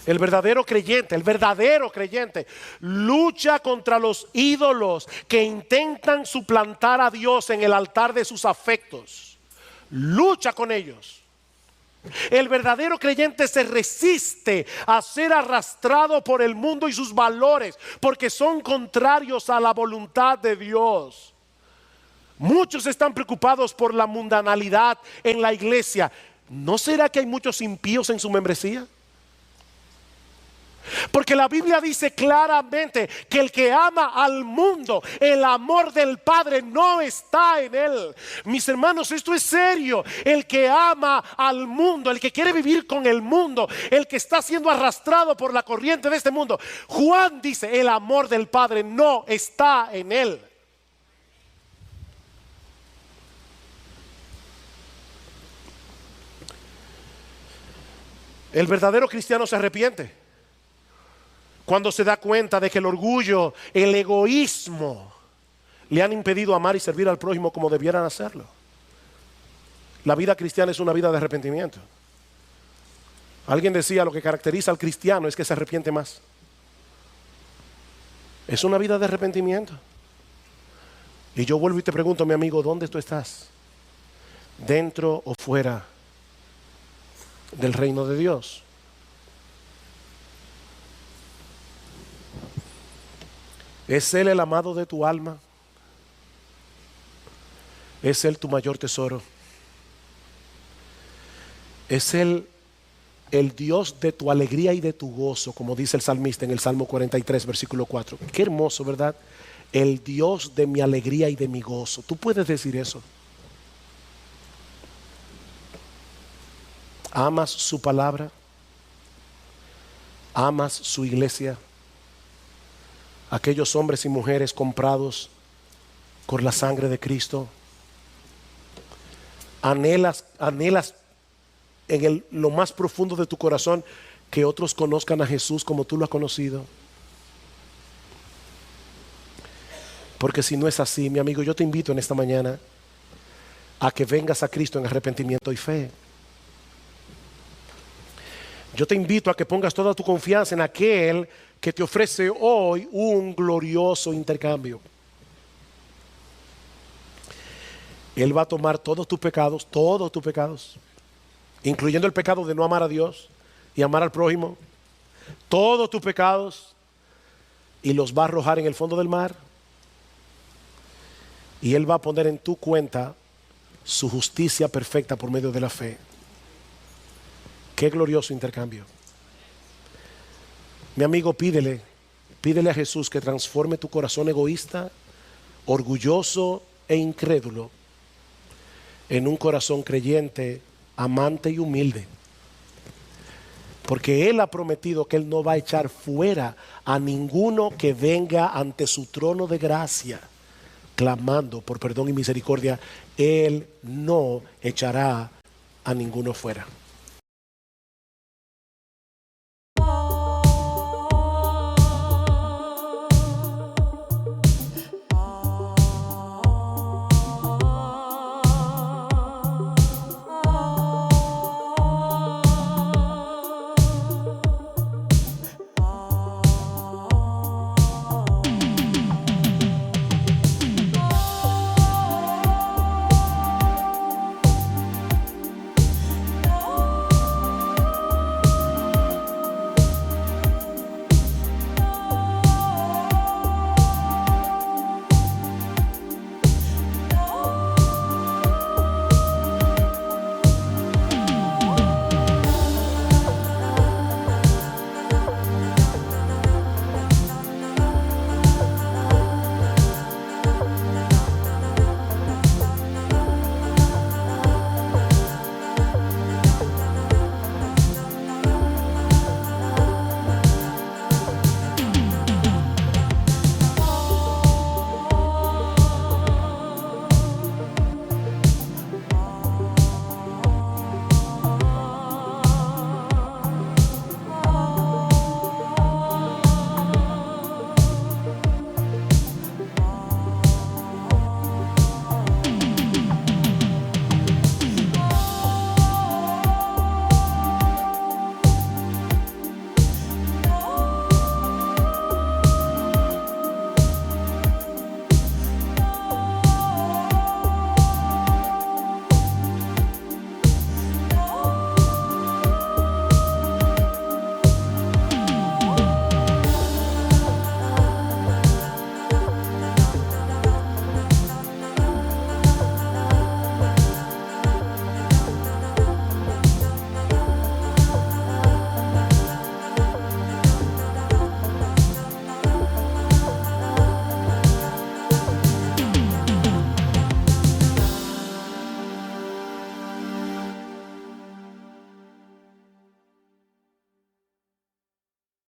Speaker 1: El verdadero creyente lucha contra los ídolos que intentan suplantar a Dios en el altar de sus afectos. Lucha con ellos. El verdadero creyente se resiste a ser arrastrado por el mundo y sus valores, porque son contrarios a la voluntad de Dios. Muchos están preocupados por la mundanalidad en la iglesia. ¿No será que hay muchos impíos en su membresía? Porque la Biblia dice claramente que el que ama al mundo, el amor del Padre no está en él. Mis hermanos, esto es serio. El que ama al mundo, el que quiere vivir con el mundo, el que está siendo arrastrado por la corriente de este mundo, Juan dice, el amor del Padre no está en él. El verdadero cristiano se arrepiente cuando se da cuenta de que el orgullo, el egoísmo le han impedido amar y servir al prójimo como debieran hacerlo. La vida cristiana es una vida de arrepentimiento. Alguien decía, lo que caracteriza al cristiano es que se arrepiente más. Es una vida de arrepentimiento. Y yo vuelvo y te pregunto, mi amigo, ¿dónde tú estás? ¿Dentro o fuera del reino de Dios? ¿Es Él el amado de tu alma? ¿Es Él tu mayor tesoro? ¿Es Él el Dios de tu alegría y de tu gozo, como dice el salmista en el Salmo 43, versículo 4. Qué hermoso, ¿verdad? El Dios de mi alegría y de mi gozo. Tú puedes decir eso. ¿Amas su palabra? ¿Amas su iglesia? Aquellos hombres y mujeres comprados con la sangre de Cristo. Anhelas en lo más profundo de tu corazón que otros conozcan a Jesús como tú lo has conocido. Porque si no es así, mi amigo, yo te invito en esta mañana a que vengas a Cristo en arrepentimiento y fe. Yo te invito a que pongas toda tu confianza en aquel que te ofrece hoy un glorioso intercambio. Él va a tomar todos tus pecados, incluyendo el pecado de no amar a Dios y amar al prójimo, todos tus pecados, y los va a arrojar en el fondo del mar. Y Él va a poner en tu cuenta su justicia perfecta por medio de la fe. Qué glorioso intercambio. Mi amigo, pídele a Jesús que transforme tu corazón egoísta, orgulloso e incrédulo en un corazón creyente, amante y humilde. Porque Él ha prometido que Él no va a echar fuera a ninguno que venga ante su trono de gracia clamando por perdón y misericordia. Él no echará a ninguno fuera.